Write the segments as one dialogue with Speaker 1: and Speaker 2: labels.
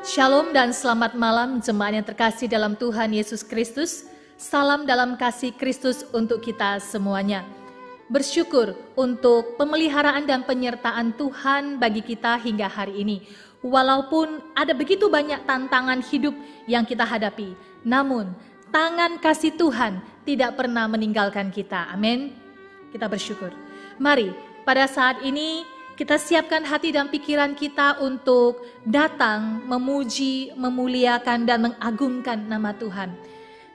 Speaker 1: Shalom dan selamat malam jemaat yang terkasih dalam Tuhan Yesus Kristus. Salam dalam kasih Kristus untuk kita semuanya. Bersyukur untuk pemeliharaan dan penyertaan Tuhan bagi kita hingga hari ini. Walaupun ada begitu banyak tantangan hidup yang kita hadapi, namun tangan kasih Tuhan tidak pernah meninggalkan kita. Amin. Kita bersyukur. Mari pada saat ini kita siapkan hati dan pikiran kita untuk datang memuji, memuliakan dan mengagungkan nama Tuhan.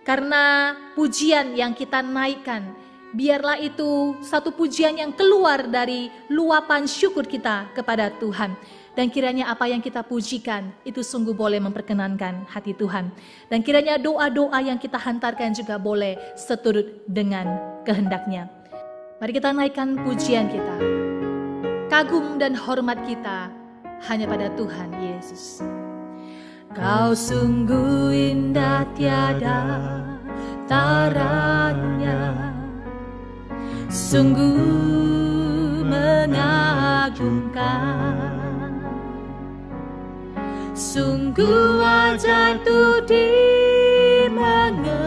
Speaker 1: Karena pujian yang kita naikkan biarlah itu satu pujian yang keluar dari luapan syukur kita kepada Tuhan. Dan kiranya apa yang kita pujikan itu sungguh boleh memperkenankan hati Tuhan. Dan kiranya doa-doa yang kita hantarkan juga boleh seturut dengan kehendak-Nya. Mari kita naikkan pujian kita. Kagum dan hormat kita hanya pada Tuhan Yesus. Kau sungguh indah tiada taranya, sungguh mengagumkan, sungguh wajar tuh dimengerti,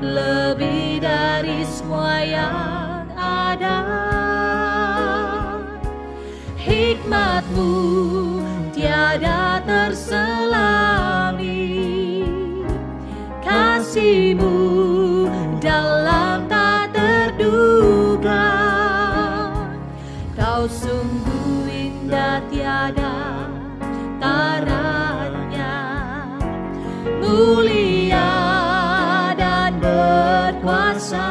Speaker 1: lebih dari semua yang ada. Hikmat-Mu tiada terselami, kasih-Mu dalam tak terduga. Kau sungguh indah tiada taranya, mulia dan berkuasa.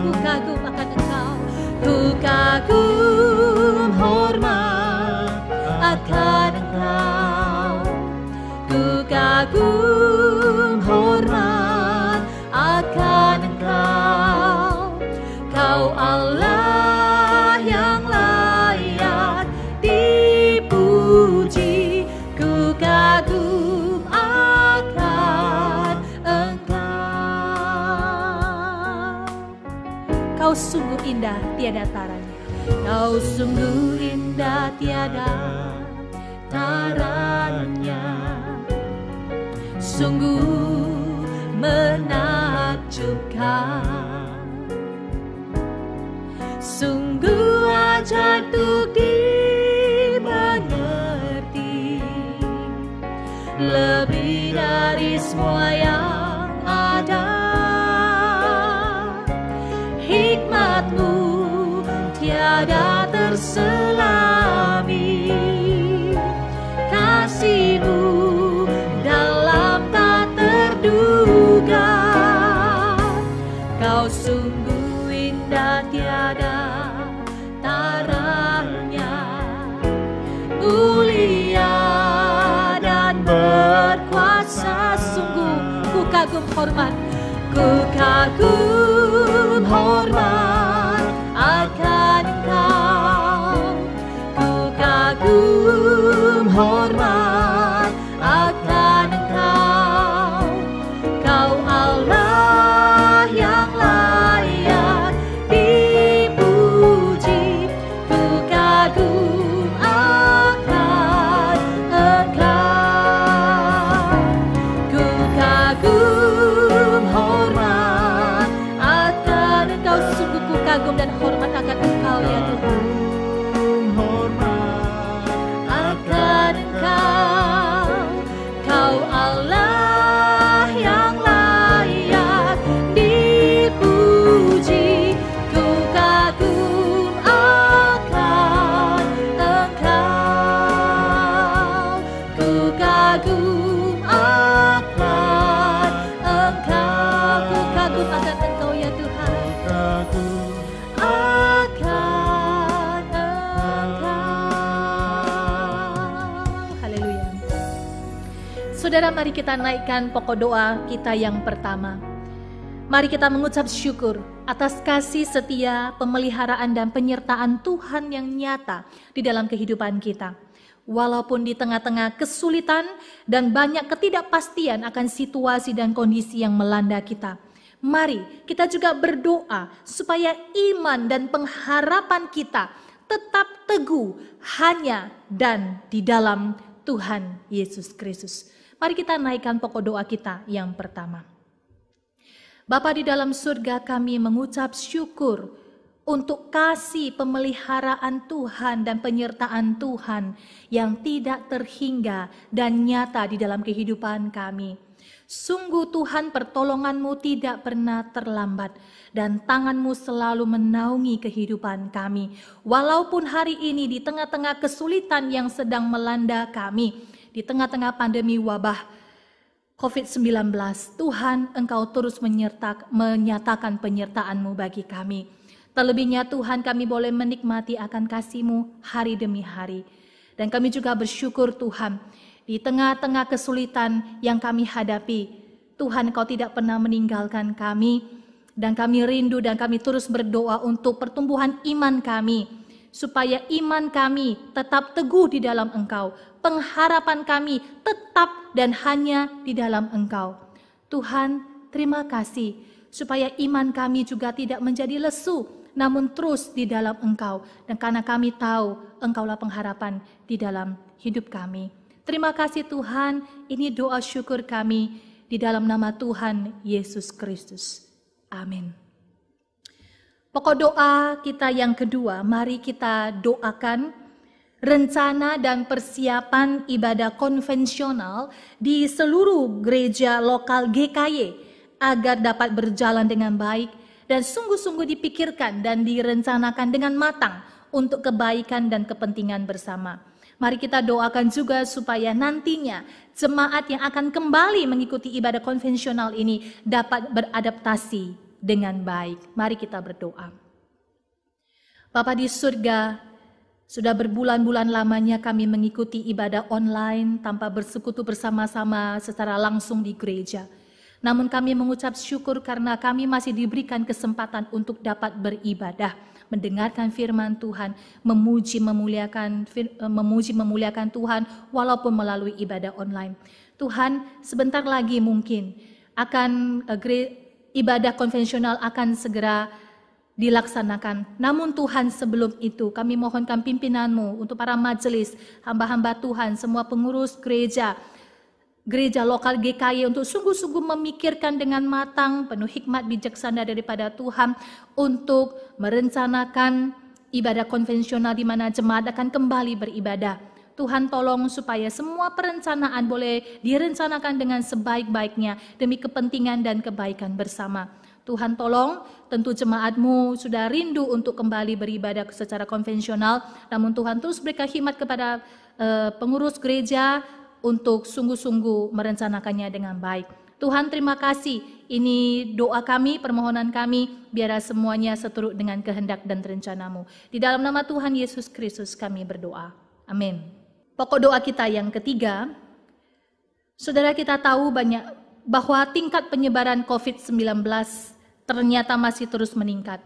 Speaker 1: Ku kagum akan Engkau, ku kagum hormat akan Engkau, ku kagum hormat akan Engkau. Kau Allah yang layak dipuji, ku kagum akan Engkau. Kau sungguh indah tiada taranya, Kau sungguh indah tiada taranya, sungguh menakjubkan, sungguh ajaib untuk dimengerti, lebih dari semua yang ada. Hikmat-Mu tiada terselami, kasih-Mu dalam tak terduga. Kau sungguh indah tiada taranya, mulia dan berkuasa. Sungguh ku kagum hormat, ku kagum hormat akan Engkau, ku kagum hormat akan Engkau. Kau Allah yang layak dipuji, ku kagum akan Engkau, ku kagum hormat akan Engkau. Sungguh ku kagum dan hormat akan Engkau ya Tuhan, akan Engkau. Kau Allah yang layak dipuji, ku kagum akan Engkau, ku kagum akan Engkau. Ku kagum akan Engkau ya Tuhan, akan Engkau. Haleluya. Saudara, mari kita naikkan pokok doa kita yang pertama. Mari kita mengucap syukur atas kasih setia, pemeliharaan dan penyertaan Tuhan yang nyata di dalam kehidupan kita. Walaupun di tengah-tengah kesulitan dan banyak ketidakpastian akan situasi dan kondisi yang melanda kita, mari kita juga berdoa supaya iman dan pengharapan kita tetap teguh hanya dan di dalam Tuhan Yesus Kristus. Mari kita naikkan pokok doa kita yang pertama. Bapa di dalam surga, kami mengucap syukur untuk kasih pemeliharaan Tuhan dan penyertaan Tuhan yang tidak terhingga dan nyata di dalam kehidupan kami. Sungguh Tuhan, pertolongan-Mu tidak pernah terlambat dan tangan-Mu selalu menaungi kehidupan kami. Walaupun hari ini di tengah-tengah kesulitan yang sedang melanda kami, di tengah-tengah pandemi wabah COVID-19, Tuhan, Engkau terus menyatakan penyertaan-Mu bagi kami. Terlebihnya Tuhan, kami boleh menikmati akan kasih-Mu hari demi hari. Dan kami juga bersyukur Tuhan, di tengah-tengah kesulitan yang kami hadapi, Tuhan, Engkau tidak pernah meninggalkan kami. Dan kami rindu dan kami terus berdoa untuk pertumbuhan iman kami, supaya iman kami tetap teguh di dalam Engkau. Pengharapan kami tetap dan hanya di dalam Engkau. Tuhan, terima kasih supaya iman kami juga tidak menjadi lesu, namun terus di dalam Engkau. Dan karena kami tahu Engkaulah pengharapan di dalam hidup kami. Terima kasih Tuhan, ini doa syukur kami di dalam nama Tuhan Yesus Kristus. Amin. Pokok doa kita yang kedua, mari kita doakan rencana dan persiapan ibadah konvensional di seluruh gereja lokal GKY agar dapat berjalan dengan baik dan sungguh-sungguh dipikirkan dan direncanakan dengan matang untuk kebaikan dan kepentingan bersama. Mari kita doakan juga supaya nantinya jemaat yang akan kembali mengikuti ibadah konvensional ini dapat beradaptasi dengan baik. Mari kita berdoa. Bapa di surga, sudah berbulan-bulan lamanya kami mengikuti ibadah online tanpa bersekutu bersama-sama secara langsung di gereja. Namun kami mengucap syukur karena kami masih diberikan kesempatan untuk dapat beribadah, mendengarkan firman Tuhan, memuji memuliakan Tuhan walaupun melalui ibadah online. Tuhan, sebentar lagi mungkin akan ibadah konvensional akan segera dilaksanakan. Namun Tuhan, sebelum itu kami mohonkan pimpinan-Mu untuk para majelis, hamba-hamba Tuhan, semua pengurus gereja lokal GKY untuk sungguh-sungguh memikirkan dengan matang, penuh hikmat bijaksana daripada Tuhan untuk merencanakan ibadah konvensional di mana jemaat akan kembali beribadah. Tuhan tolong supaya semua perencanaan boleh direncanakan dengan sebaik-baiknya demi kepentingan dan kebaikan bersama. Tuhan tolong, tentu jemaat-Mu sudah rindu untuk kembali beribadah secara konvensional, namun Tuhan terus berikan hikmat kepada pengurus gereja untuk sungguh-sungguh merencanakannya dengan baik. Tuhan, terima kasih, ini doa kami, permohonan kami, biarlah semuanya seturut dengan kehendak dan rencana-Mu. Di dalam nama Tuhan Yesus Kristus kami berdoa. Amin. Pokok doa kita yang ketiga, saudara, kita tahu bahwa tingkat penyebaran COVID-19 ternyata masih terus meningkat.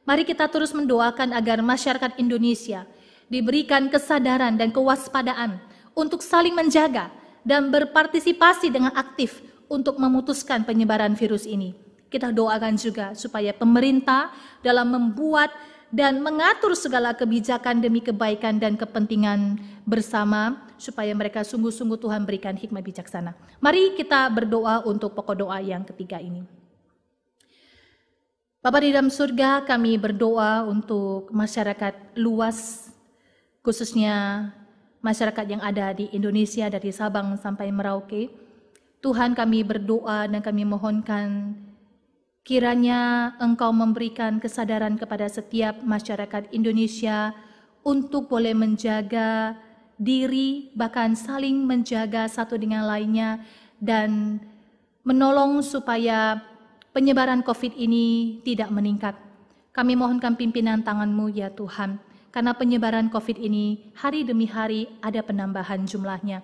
Speaker 1: Mari kita terus mendoakan agar masyarakat Indonesia diberikan kesadaran dan kewaspadaan untuk saling menjaga dan berpartisipasi dengan aktif untuk memutuskan penyebaran virus ini. Kita doakan juga supaya pemerintah dalam membuat dan mengatur segala kebijakan demi kebaikan dan kepentingan bersama, supaya mereka sungguh-sungguh Tuhan berikan hikmat bijaksana. Mari kita berdoa untuk pokok doa yang ketiga ini. Bapa di dalam surga, kami berdoa untuk masyarakat luas, khususnya masyarakat yang ada di Indonesia dari Sabang sampai Merauke. Tuhan, kami berdoa dan kami mohonkan kiranya Engkau memberikan kesadaran kepada setiap masyarakat Indonesia untuk boleh menjaga diri, bahkan saling menjaga satu dengan lainnya, dan menolong supaya penyebaran COVID ini tidak meningkat. Kami mohonkan pimpinan tangan-Mu ya Tuhan, karena penyebaran COVID ini hari demi hari ada penambahan jumlahnya.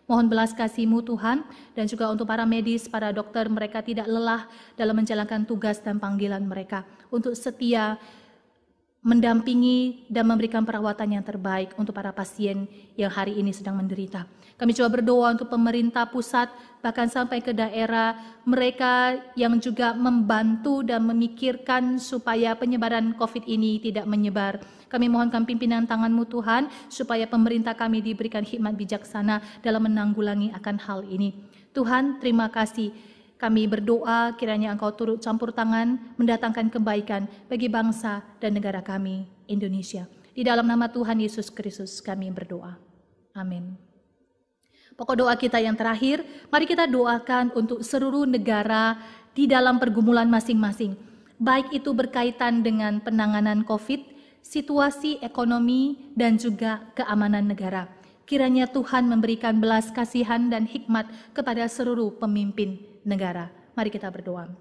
Speaker 1: Mohon belas kasih-Mu Tuhan, dan juga untuk para medis, para dokter, mereka tidak lelah dalam menjalankan tugas dan panggilan mereka untuk setia mendampingi dan memberikan perawatan yang terbaik untuk para pasien yang hari ini sedang menderita. Kami coba berdoa untuk pemerintah pusat, bahkan sampai ke daerah, mereka yang juga membantu dan memikirkan supaya penyebaran COVID ini tidak menyebar. Kami mohonkan pimpinan tangan-Mu Tuhan, supaya pemerintah kami diberikan hikmat bijaksana dalam menanggulangi akan hal ini. Tuhan, terima kasih. Kami berdoa kiranya Engkau turut campur tangan, mendatangkan kebaikan bagi bangsa dan negara kami, Indonesia. Di dalam nama Tuhan Yesus Kristus kami berdoa. Amin. Pokok doa kita yang terakhir, mari kita doakan untuk seluruh negara di dalam pergumulan masing-masing. Baik itu berkaitan dengan penanganan COVID, situasi ekonomi, dan juga keamanan negara. Kiranya Tuhan memberikan belas kasihan dan hikmat kepada seluruh pemimpin negara. Mari kita berdoa.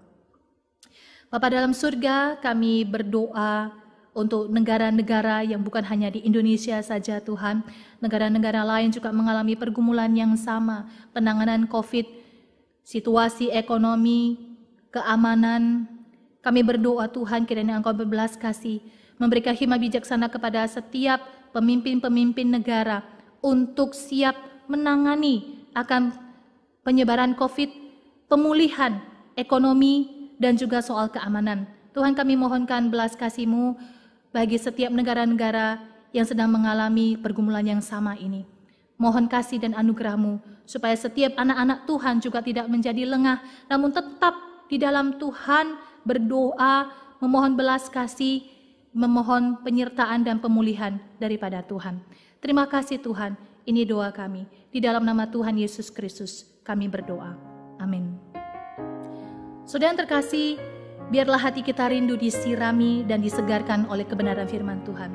Speaker 1: Bapa dalam surga, kami berdoa untuk negara-negara yang bukan hanya di Indonesia saja Tuhan. Negara-negara lain juga mengalami pergumulan yang sama. Penanganan COVID, situasi ekonomi, keamanan. Kami berdoa Tuhan kiranya Engkau berbelas kasih, memberikan hikmat bijaksana kepada setiap pemimpin-pemimpin negara untuk siap menangani akan penyebaran COVID, pemulihan ekonomi, dan juga soal keamanan. Tuhan, kami mohonkan belas kasih-Mu bagi setiap negara-negara yang sedang mengalami pergumulan yang sama ini. Mohon kasih dan anugerah-Mu supaya setiap anak-anak Tuhan juga tidak menjadi lengah, namun tetap di dalam Tuhan berdoa, memohon belas kasih, memohon penyertaan dan pemulihan daripada Tuhan. Terima kasih Tuhan, ini doa kami. Di dalam nama Tuhan Yesus Kristus kami berdoa. Amin. Saudara yang terkasih, biarlah hati kita rindu disirami dan disegarkan oleh kebenaran firman Tuhan.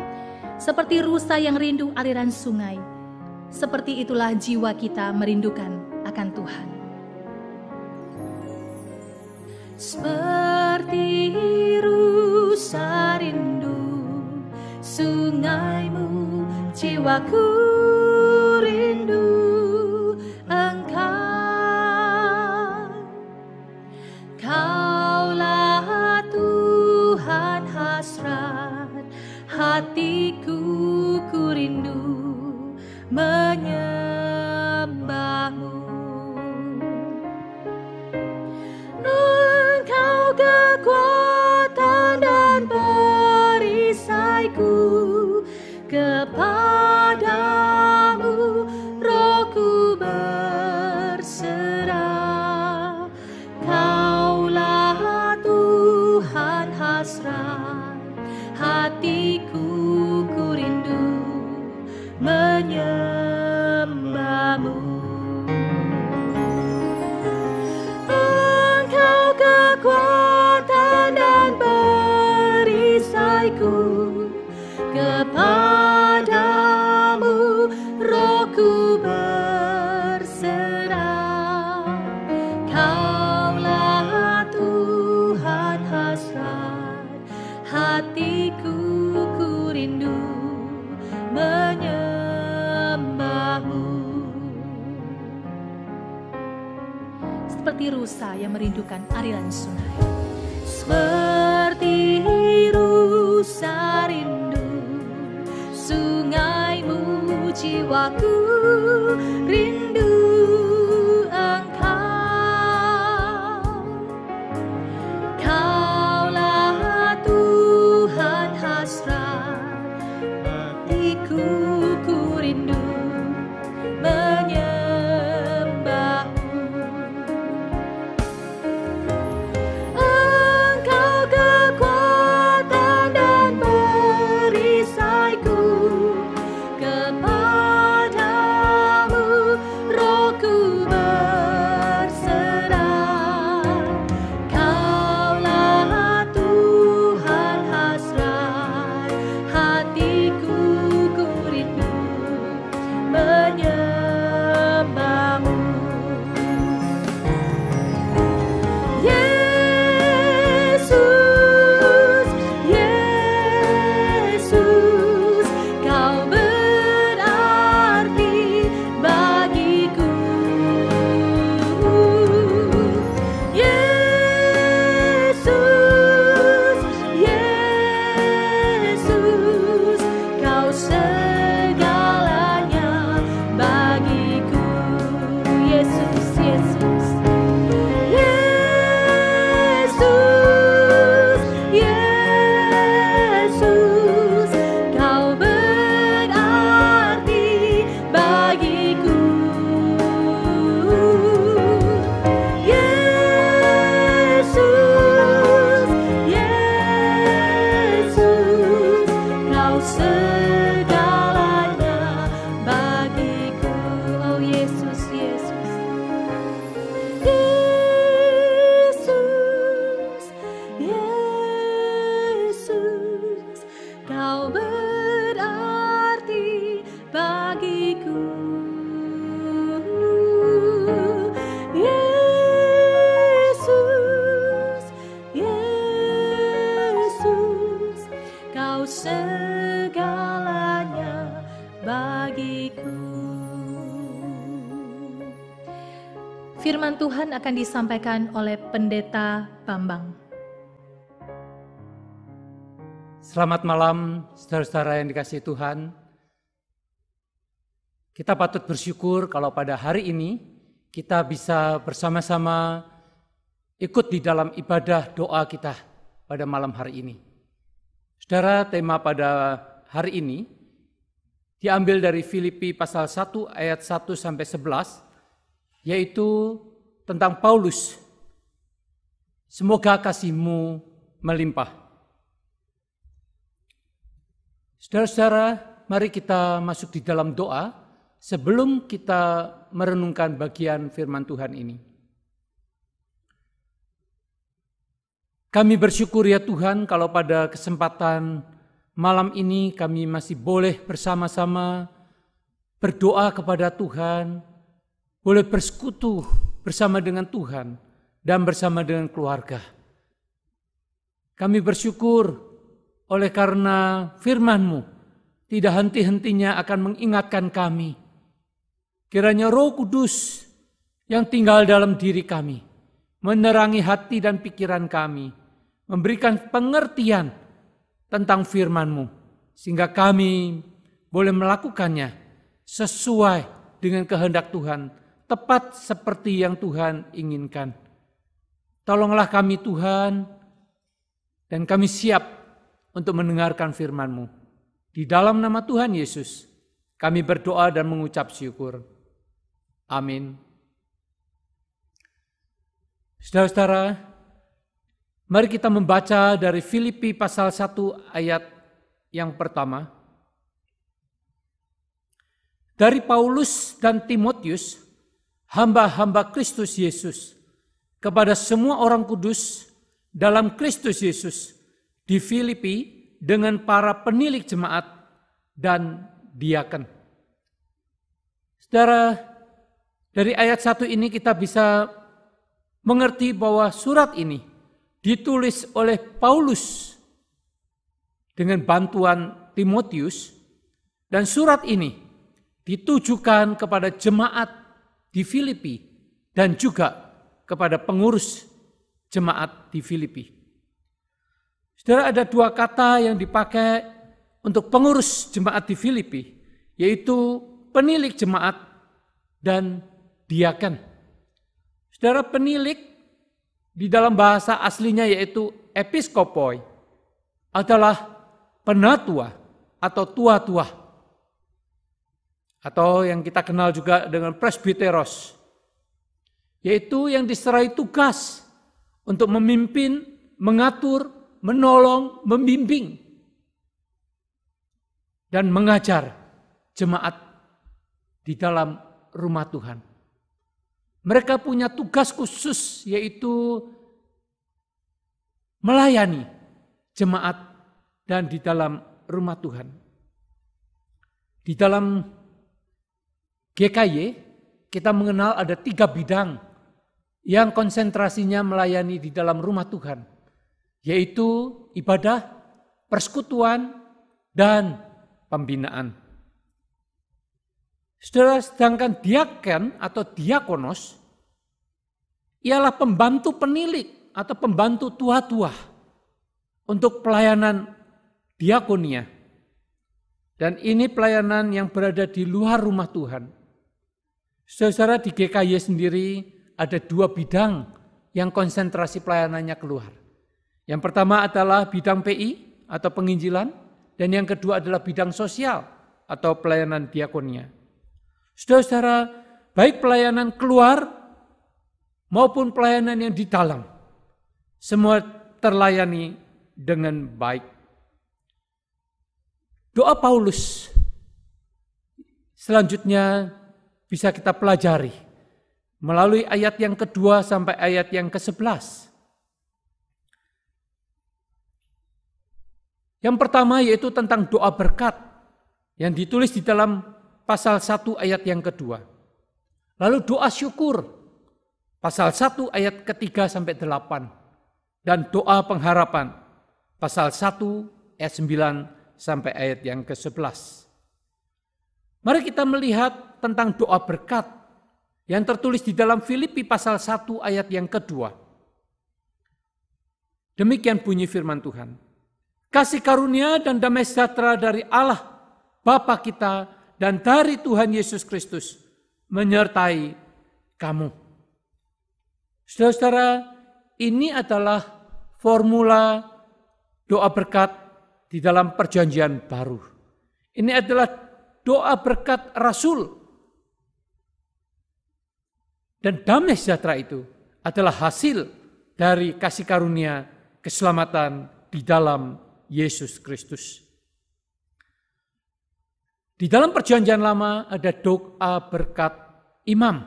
Speaker 1: Seperti rusa yang rindu aliran sungai, seperti itulah jiwa kita merindukan akan Tuhan. Seperti rusa rindu sungai-Mu, jiwaku rindu Engkau. Kaulah Tuhan hasrat hatiku, ku rindu menyembah-Mu. Engkau kekuatan dan perisaiku, kepadamu rohku berserah. Kaulah Tuhan hasrat hatiku, ku rindu menyembah-Mu. Engkau kekuatan dan perisaiku, kepadamu rohku berserah. Kaulah Tuhan hasrat hatiku, ku rindu menyembah-Mu. Seperti rusa yang merindukan aliran sungai, seperti rusa rindu sungai-Mu, jiwaku rindu Engkau. Kaulah Tuhan hasrat hatiku, ku rindu menyembah-Mu. Engkau kekuatan dan perisaiku, kepadamu Firman Tuhan akan disampaikan oleh Pendeta Bambang.
Speaker 2: Selamat malam, saudara-saudara yang dikasihi Tuhan. Kita patut bersyukur kalau pada hari ini kita bisa bersama-sama ikut di dalam ibadah doa kita pada malam hari ini. Saudara, tema pada hari ini diambil dari Filipi pasal 1 ayat 1 sampai 11, yaitu tentang Paulus. Semoga kasih-Mu melimpah. Saudara-saudara, mari kita masuk di dalam doa sebelum kita merenungkan bagian firman Tuhan ini. Kami bersyukur ya Tuhan kalau pada kesempatan malam ini kami masih boleh bersama-sama berdoa kepada Tuhan, boleh bersekutu bersama dengan Tuhan dan bersama dengan keluarga. Kami bersyukur oleh karena firman-Mu tidak henti-hentinya akan mengingatkan kami. Kiranya Roh Kudus yang tinggal dalam diri kami menerangi hati dan pikiran kami, memberikan pengertian tentang firman-Mu, sehingga kami boleh melakukannya sesuai dengan kehendak Tuhan, tepat seperti yang Tuhan inginkan. Tolonglah kami Tuhan, dan kami siap untuk mendengarkan firman-Mu. Di dalam nama Tuhan Yesus, kami berdoa dan mengucap syukur. Amin. Saudara-saudara, mari kita membaca dari Filipi pasal 1 ayat yang pertama. Dari Paulus dan Timotius, hamba-hamba Kristus Yesus, kepada semua orang kudus dalam Kristus Yesus di Filipi dengan para penilik jemaat dan diaken. Saudara, dari ayat 1 ini kita bisa mengerti bahwa surat ini ditulis oleh Paulus dengan bantuan Timotius, dan surat ini ditujukan kepada jemaat di Filipi dan juga kepada pengurus jemaat di Filipi. Saudara, ada dua kata yang dipakai untuk pengurus jemaat di Filipi, yaitu penilik jemaat dan diaken. Saudara, penilik di dalam bahasa aslinya yaitu episkopoi adalah penatua atau tua-tua, atau yang kita kenal juga dengan presbiteros, yaitu yang diserai tugas untuk memimpin, mengatur, menolong, membimbing, dan mengajar jemaat di dalam rumah Tuhan. Mereka punya tugas khusus, yaitu melayani jemaat dan di dalam rumah Tuhan. Di dalam GKY kita mengenal ada 3 bidang yang konsentrasinya melayani di dalam rumah Tuhan, yaitu ibadah, persekutuan, dan pembinaan. Saudara, sedangkan diaken atau diakonos ialah pembantu penilik atau pembantu tua-tua untuk pelayanan diakonia. Dan ini pelayanan yang berada di luar rumah Tuhan. Saudara, di GKY sendiri ada 2 bidang yang konsentrasi pelayanannya keluar. Yang pertama adalah bidang PI atau penginjilan, dan yang kedua adalah bidang sosial atau pelayanan diakonia. Saudara-saudara, baik pelayanan keluar maupun pelayanan yang di dalam, semua terlayani dengan baik. Doa Paulus selanjutnya bisa kita pelajari melalui ayat yang kedua sampai ayat yang ke-11. Yang pertama yaitu tentang doa berkat yang ditulis di dalam pasal 1 ayat yang kedua. Lalu doa syukur, pasal 1 ayat ketiga sampai 8. Dan doa pengharapan, pasal 1 ayat 9 sampai ayat yang ke-11. Mari kita melihat tentang doa berkat yang tertulis di dalam Filipi pasal 1 ayat yang kedua. Demikian bunyi firman Tuhan. Kasih karunia dan damai sejahtera dari Allah Bapa kita dan dari Tuhan Yesus Kristus menyertai kamu. Saudara-saudara, ini adalah formula doa berkat di dalam perjanjian baru. Ini adalah doa berkat Rasul. Dan damai sejahtera itu adalah hasil dari kasih karunia keselamatan di dalam Yesus Kristus. Di dalam perjanjian lama ada doa berkat imam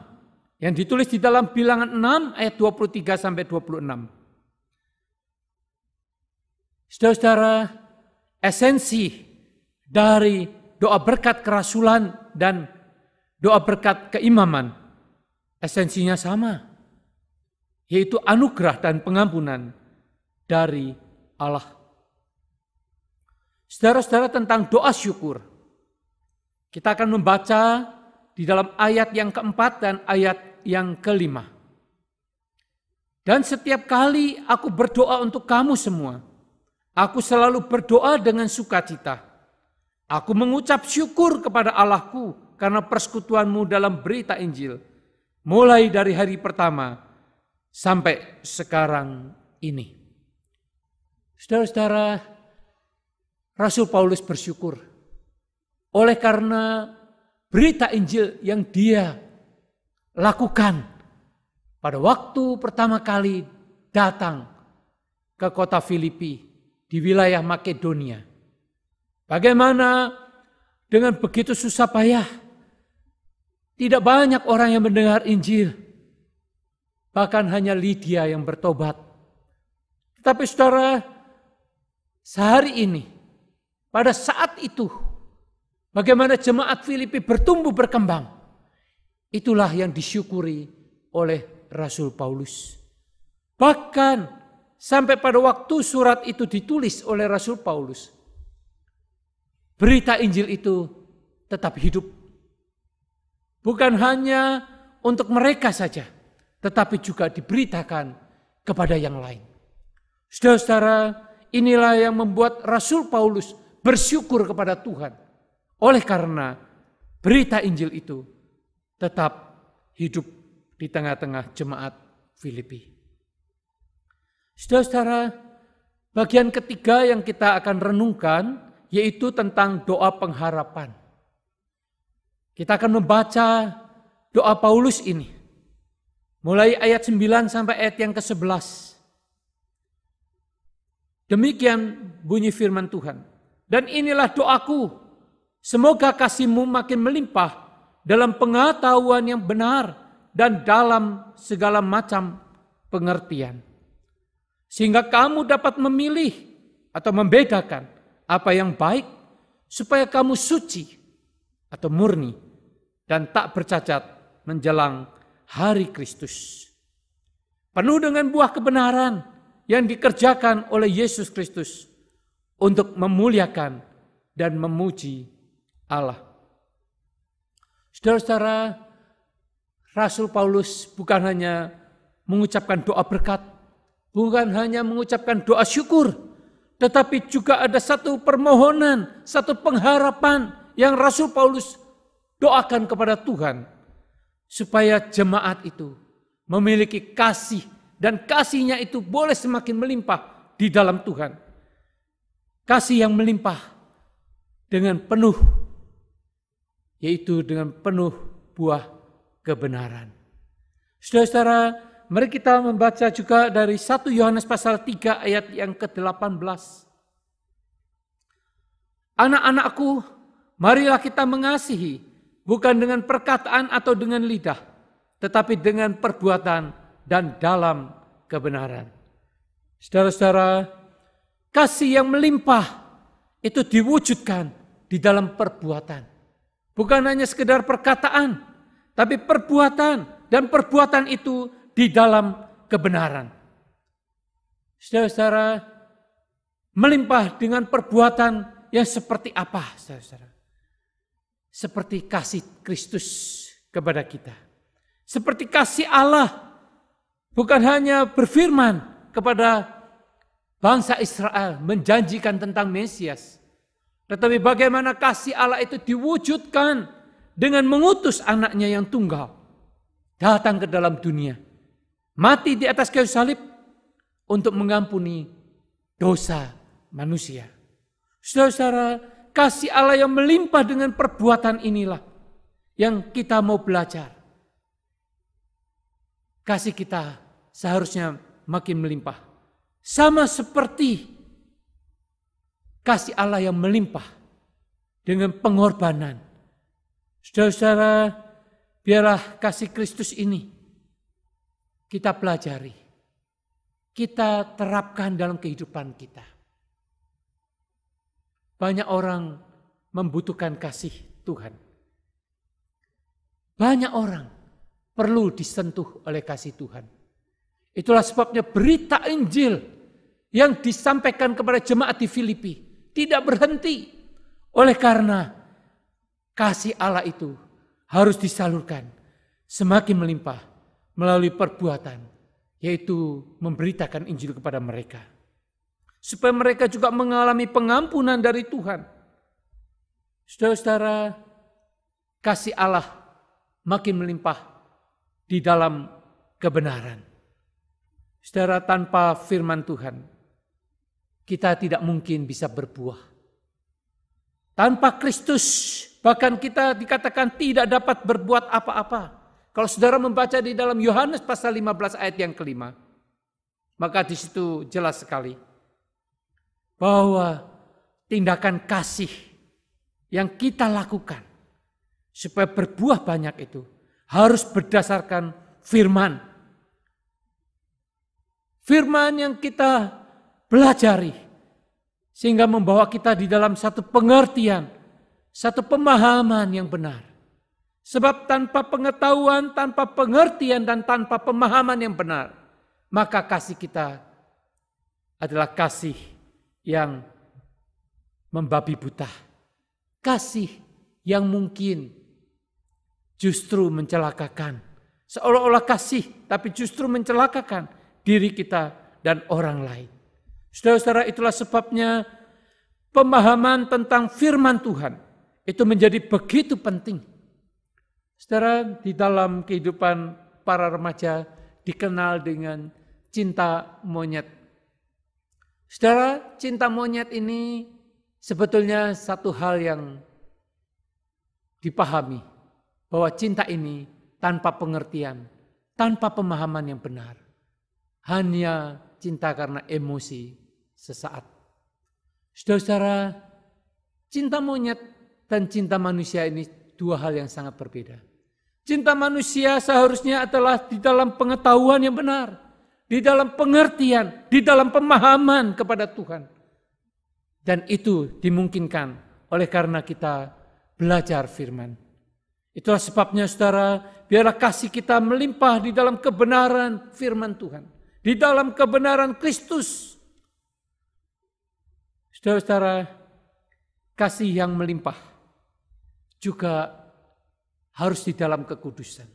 Speaker 2: yang ditulis di dalam Bilangan 6 ayat 23 sampai 26. Saudara-saudara, esensi dari doa berkat kerasulan dan doa berkat keimaman esensinya sama, yaitu anugerah dan pengampunan dari Allah. Saudara-saudara, tentang doa syukur, kita akan membaca di dalam ayat yang keempat dan ayat yang kelima. Dan setiap kali aku berdoa untuk kamu semua, aku selalu berdoa dengan sukacita. Aku mengucap syukur kepada Allahku karena persekutuanmu dalam berita Injil, mulai dari hari pertama sampai sekarang ini. Saudara-saudara, Rasul Paulus bersyukur oleh karena berita Injil yang dia lakukan pada waktu pertama kali datang ke kota Filipi di wilayah Makedonia. Bagaimana dengan begitu susah payah, tidak banyak orang yang mendengar Injil. Bahkan hanya Lydia yang bertobat. Tetapi saudara, sehari ini, pada saat itu, bagaimana jemaat Filipi bertumbuh berkembang. Itulah yang disyukuri oleh Rasul Paulus. Bahkan sampai pada waktu surat itu ditulis oleh Rasul Paulus, berita Injil itu tetap hidup. Bukan hanya untuk mereka saja, tetapi juga diberitakan kepada yang lain. Saudara-saudara, inilah yang membuat Rasul Paulus bersyukur kepada Tuhan. Oleh karena berita Injil itu tetap hidup di tengah-tengah jemaat Filipi. Saudara-saudara, bagian ketiga yang kita akan renungkan yaitu tentang doa pengharapan. Kita akan membaca doa Paulus ini. Mulai ayat 9 sampai ayat yang ke-11. Demikian bunyi firman Tuhan. Dan inilah doaku, semoga kasih-Mu makin melimpah dalam pengetahuan yang benar dan dalam segala macam pengertian. Sehingga kamu dapat memilih atau membedakan apa yang baik, supaya kamu suci atau murni dan tak bercacat menjelang hari Kristus. Penuh dengan buah kebenaran yang dikerjakan oleh Yesus Kristus untuk memuliakan dan memuji Allah. Saudara-saudara, Rasul Paulus bukan hanya mengucapkan doa berkat, bukan hanya mengucapkan doa syukur, tetapi juga ada satu permohonan, satu pengharapan yang Rasul Paulus doakan kepada Tuhan, supaya jemaat itu memiliki kasih, dan kasihnya itu boleh semakin melimpah di dalam Tuhan. Kasih yang melimpah dengan penuh, yaitu dengan penuh buah kebenaran. Saudara-saudara, mari kita membaca juga dari 1 Yohanes pasal 3 ayat yang ke-18. Anak-anakku, marilah kita mengasihi, bukan dengan perkataan atau dengan lidah, tetapi dengan perbuatan dan dalam kebenaran. Saudara-saudara, kasih yang melimpah itu diwujudkan di dalam perbuatan. Bukan hanya sekedar perkataan, tapi perbuatan, dan perbuatan itu di dalam kebenaran. Saudara-saudara, melimpah dengan perbuatan yang seperti apa, saudara-saudara? Seperti kasih Kristus kepada kita. Seperti kasih Allah bukan hanya berfirman kepada bangsa Israel menjanjikan tentang Mesias, tetapi bagaimana kasih Allah itu diwujudkan dengan mengutus anaknya yang tunggal datang ke dalam dunia, mati di atas kayu salib untuk mengampuni dosa manusia. Saudara-saudara, kasih Allah yang melimpah dengan perbuatan inilah yang kita mau belajar. Kasih kita seharusnya makin melimpah. Sama seperti kasih Allah yang melimpah dengan pengorbanan. Saudara-saudara, biarlah kasih Kristus ini kita pelajari, kita terapkan dalam kehidupan kita. Banyak orang membutuhkan kasih Tuhan. Banyak orang perlu disentuh oleh kasih Tuhan. Itulah sebabnya berita Injil yang disampaikan kepada jemaat di Filipi tidak berhenti. Oleh karena kasih Allah itu harus disalurkan semakin melimpah melalui perbuatan, yaitu memberitakan Injil kepada mereka. Supaya mereka juga mengalami pengampunan dari Tuhan. Saudara-saudara, kasih Allah makin melimpah di dalam kebenaran. Saudara, tanpa firman Tuhan, kita tidak mungkin bisa berbuah. Tanpa Kristus, bahkan kita dikatakan tidak dapat berbuat apa-apa. Kalau saudara membaca di dalam Yohanes pasal 15 ayat yang kelima, maka di situ jelas sekali bahwa tindakan kasih yang kita lakukan supaya berbuah banyak itu harus berdasarkan firman. Firman yang kita pelajari sehingga membawa kita di dalam satu pengertian, satu pemahaman yang benar. Sebab tanpa pengetahuan, tanpa pengertian, dan tanpa pemahaman yang benar, maka kasih kita adalah kasih yang membabi buta. Kasih yang mungkin justru mencelakakan. Seolah-olah kasih, tapi justru mencelakakan diri kita dan orang lain. Saudara-saudara, itulah sebabnya pemahaman tentang firman Tuhan itu menjadi begitu penting. Saudara, di dalam kehidupan para remaja dikenal dengan cinta monyet. Saudara, cinta monyet ini sebetulnya satu hal yang dipahami. Bahwa cinta ini tanpa pengertian, tanpa pemahaman yang benar. Hanya cinta karena emosi sesaat. Saudara-saudara, cinta monyet dan cinta manusia ini dua hal yang sangat berbeda. Cinta manusia seharusnya adalah di dalam pengetahuan yang benar, di dalam pengertian, di dalam pemahaman kepada Tuhan. Dan itu dimungkinkan oleh karena kita belajar firman. Itulah sebabnya saudara, biarlah kasih kita melimpah di dalam kebenaran firman Tuhan. Di dalam kebenaran Kristus. Saudara-saudara, kasih yang melimpah juga harus di dalam kekudusan.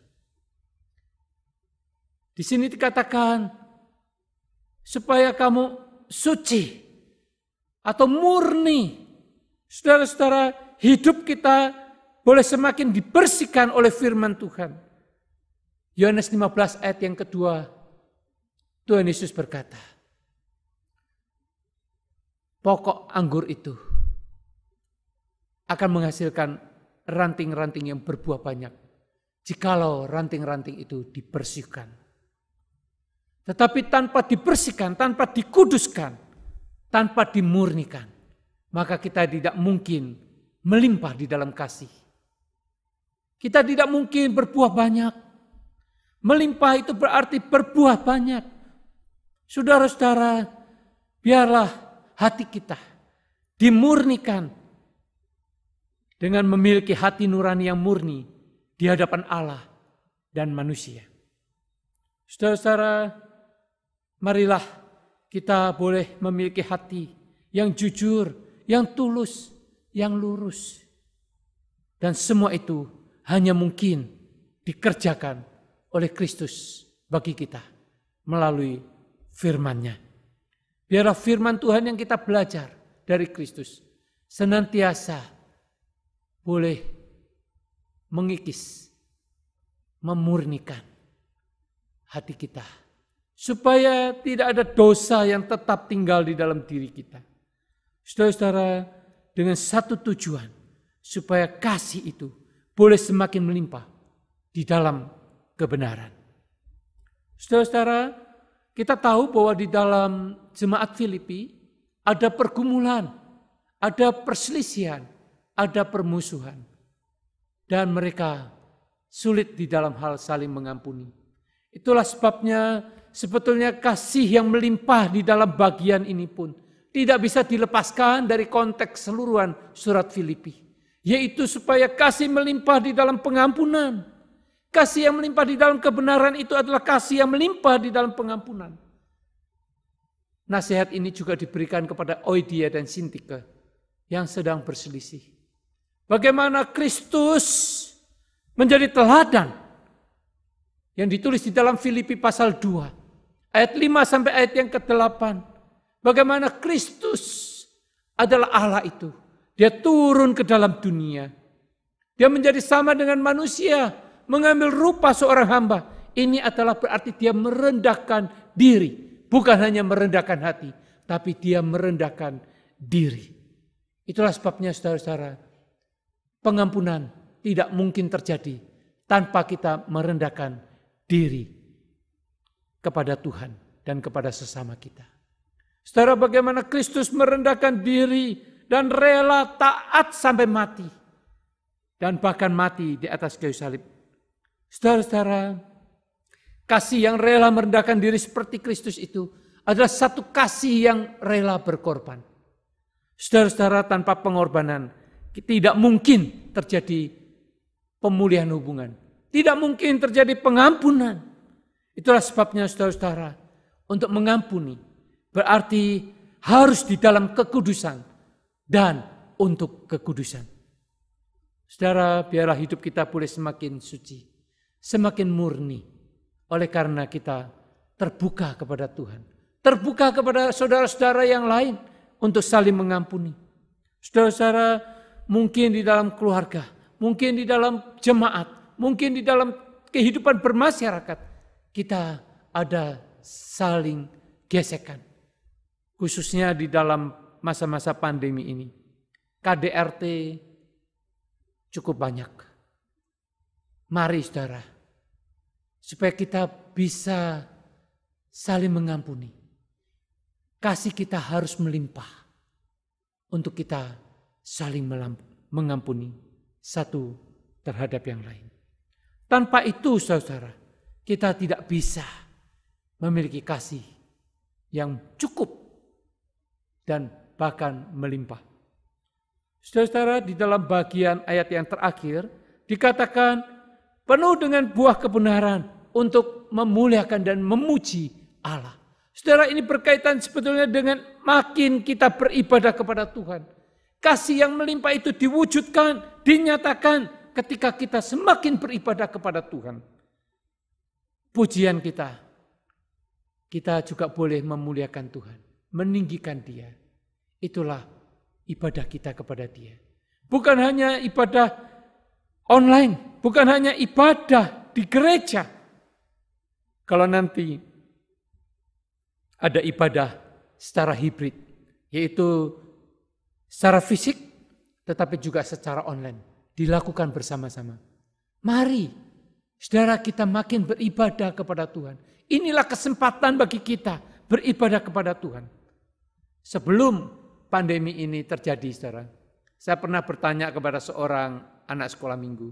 Speaker 2: Di sini dikatakan supaya kamu suci atau murni. Saudara-saudara, hidup kita boleh semakin dibersihkan oleh firman Tuhan. Yohanes 15 ayat yang kedua, Tuhan Yesus berkata, pokok anggur itu akan menghasilkan ranting-ranting yang berbuah banyak, jikalau ranting-ranting itu dibersihkan. Tetapi tanpa dibersihkan, tanpa dikuduskan, tanpa dimurnikan, maka kita tidak mungkin melimpah di dalam kasih. Kita tidak mungkin berbuah banyak. Melimpah itu berarti berbuah banyak. Saudara-saudara, biarlah hati kita dimurnikan dengan memiliki hati nurani yang murni di hadapan Allah dan manusia. Saudara-saudara, marilah kita boleh memiliki hati yang jujur, yang tulus, yang lurus. Dan semua itu hanya mungkin dikerjakan oleh Kristus bagi kita melalui firman-Nya. Biarlah firman Tuhan yang kita belajar dari Kristus senantiasa boleh mengikis, memurnikan hati kita, supaya tidak ada dosa yang tetap tinggal di dalam diri kita. Saudara-saudara, dengan satu tujuan, supaya kasih itu boleh semakin melimpah di dalam kebenaran. Saudara-saudara, kita tahu bahwa di dalam jemaat Filipi ada pergumulan, ada perselisihan, ada permusuhan. Dan mereka sulit di dalam hal saling mengampuni. Itulah sebabnya sebetulnya kasih yang melimpah di dalam bagian ini pun tidak bisa dilepaskan dari konteks seluruhan surat Filipi. Yaitu supaya kasih melimpah di dalam pengampunan. Kasih yang melimpah di dalam kebenaran itu adalah kasih yang melimpah di dalam pengampunan. Nasihat ini juga diberikan kepada Oidia dan Sintike yang sedang berselisih. Bagaimana Kristus menjadi teladan yang ditulis di dalam Filipi pasal 2 ayat 5 sampai ayat yang ke-8. Bagaimana Kristus adalah Allah itu. Dia turun ke dalam dunia. Dia menjadi sama dengan manusia, mengambil rupa seorang hamba. Ini adalah berarti dia merendahkan diri, bukan hanya merendahkan hati, tapi dia merendahkan diri. Itulah sebabnya saudara-saudara, pengampunan tidak mungkin terjadi tanpa kita merendahkan diri kepada Tuhan dan kepada sesama kita. Saudara, bagaimana Kristus merendahkan diri dan rela taat sampai mati. Dan bahkan mati di atas kayu salib. Saudara-saudara, kasih yang rela merendahkan diri seperti Kristus itu adalah satu kasih yang rela berkorban. Saudara-saudara, tanpa pengorbanan tidak mungkin terjadi pemulihan hubungan. Tidak mungkin terjadi pengampunan. Itulah sebabnya saudara-saudara, untuk mengampuni berarti harus di dalam kekudusan dan untuk kekudusan. Saudara, biarlah hidup kita boleh semakin suci, semakin murni. Oleh karena kita terbuka kepada Tuhan. Terbuka kepada saudara-saudara yang lain untuk saling mengampuni. Saudara-saudara, mungkin di dalam keluarga, mungkin di dalam jemaat, mungkin di dalam kehidupan bermasyarakat, kita ada saling gesekan. Khususnya di dalam masa-masa pandemi ini. KDRT cukup banyak. Mari saudara, supaya kita bisa saling mengampuni. Kasih kita harus melimpah untuk kita saling mengampuni satu terhadap yang lain. Tanpa itu saudara, kita tidak bisa memiliki kasih yang cukup dan bahkan melimpah. Saudara-saudara, di dalam bagian ayat yang terakhir dikatakan penuh dengan buah kebenaran untuk memuliakan dan memuji Allah. Saudara, ini berkaitan sebetulnya dengan makin kita beribadah kepada Tuhan. Kasih yang melimpah itu diwujudkan, dinyatakan ketika kita semakin beribadah kepada Tuhan. Pujian kita juga boleh memuliakan Tuhan, meninggikan Dia. Itulah ibadah kita kepada Dia. Bukan hanya ibadah online, bukan hanya ibadah di gereja. Kalau nanti ada ibadah secara hibrid, yaitu secara fisik tetapi juga secara online, dilakukan bersama-sama. Mari, saudara, kita makin beribadah kepada Tuhan. Inilah kesempatan bagi kita beribadah kepada Tuhan. Sebelum pandemi ini terjadi, saudara, saya pernah bertanya kepada seorang anak sekolah minggu.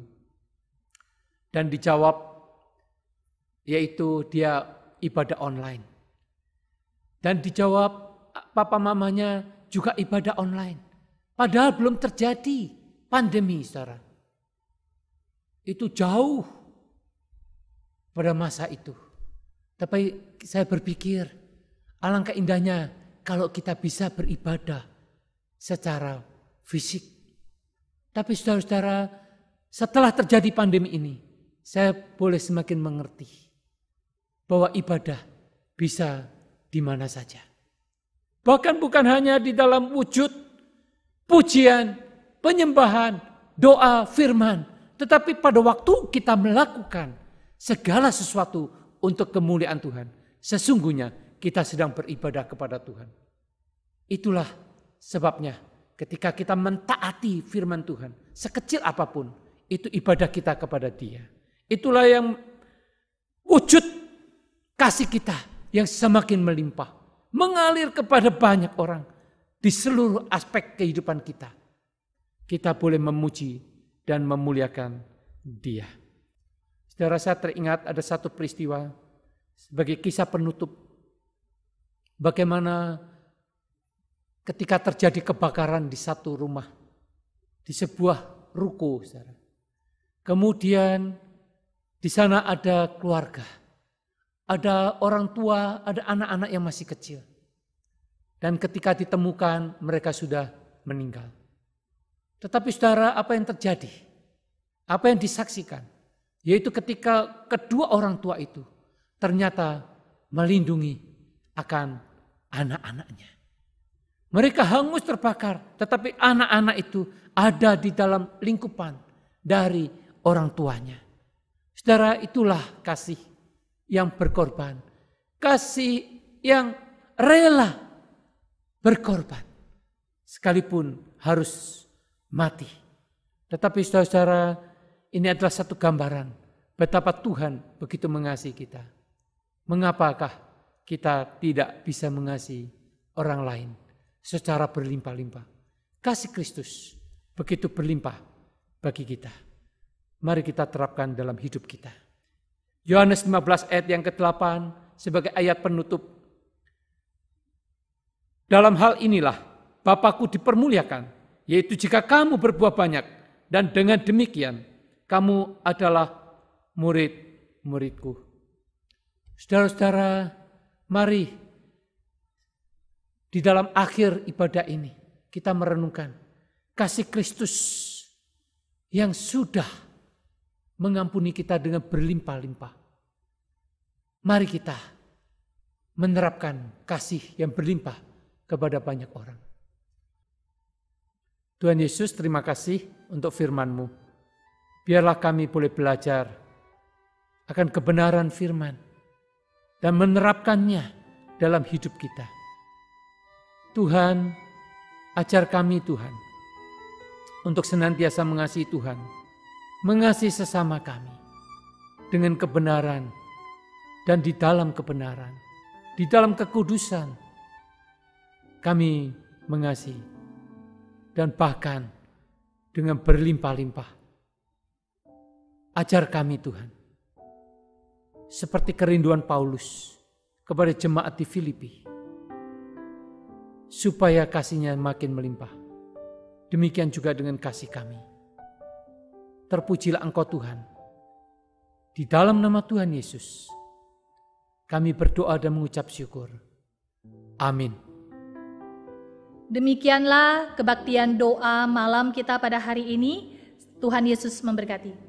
Speaker 2: Dan dijawab, yaitu dia ibadah online. Dan dijawab, papa mamanya juga ibadah online. Padahal belum terjadi pandemi, saudara. Itu jauh pada masa itu. Tapi saya berpikir, alangkah indahnya kalau kita bisa beribadah secara fisik. Tapi saudara-saudara, setelah terjadi pandemi ini, saya boleh semakin mengerti bahwa ibadah bisa di mana saja. Bahkan bukan hanya di dalam wujud pujian, penyembahan, doa, firman, tetapi pada waktu kita melakukan segala sesuatu untuk kemuliaan Tuhan, sesungguhnya kita sedang beribadah kepada Tuhan. Itulah sebabnya ketika kita mentaati firman Tuhan, sekecil apapun, itu ibadah kita kepada Dia. Itulah yang wujud kasih kita yang semakin melimpah, mengalir kepada banyak orang di seluruh aspek kehidupan kita. Kita boleh memuji dan memuliakan Dia. Saudara, saya teringat ada satu peristiwa sebagai kisah penutup. Bagaimana ketika terjadi kebakaran di satu rumah, di sebuah ruko, saudara. Kemudian di sana ada keluarga, ada orang tua, ada anak-anak yang masih kecil. Dan ketika ditemukan mereka sudah meninggal. Tetapi saudara, apa yang terjadi? Apa yang disaksikan? Yaitu ketika kedua orang tua itu ternyata melindungi akan anak-anaknya. Mereka hangus terbakar, tetapi anak-anak itu ada di dalam lingkupan dari orang tuanya. Saudara, itulah kasih yang berkorban. Kasih yang rela berkorban. Sekalipun harus mati. Tetapi saudara-saudara, ini adalah satu gambaran betapa Tuhan begitu mengasihi kita. Mengapakah kita tidak bisa mengasihi orang lain secara berlimpah-limpah? Kasih Kristus begitu berlimpah bagi kita. Mari kita terapkan dalam hidup kita. Yohanes 15 ayat yang ke-8 sebagai ayat penutup. Dalam hal inilah Bapa-Ku dipermuliakan, yaitu jika kamu berbuah banyak, dan dengan demikian kamu adalah murid-muridku. Saudara-saudara, mari di dalam akhir ibadah ini kita merenungkan kasih Kristus yang sudah mengampuni kita dengan berlimpah-limpah. Mari kita menerapkan kasih yang berlimpah kepada banyak orang. Tuhan Yesus, terima kasih untuk firman-Mu. Biarlah kami boleh belajar akan kebenaran firman dan menerapkannya dalam hidup kita. Tuhan, ajar kami Tuhan untuk senantiasa mengasihi Tuhan, mengasihi sesama kami dengan kebenaran dan di dalam kebenaran, di dalam kekudusan kami mengasihi dan bahkan dengan berlimpah-limpah. Ajar kami Tuhan, seperti kerinduan Paulus kepada jemaat di Filipi, supaya kasihnya makin melimpah. Demikian juga dengan kasih kami. Terpujilah Engkau Tuhan. Di dalam nama Tuhan Yesus, kami berdoa dan mengucap syukur. Amin.
Speaker 1: Demikianlah kebaktian doa malam kita pada hari ini. Tuhan Yesus memberkati.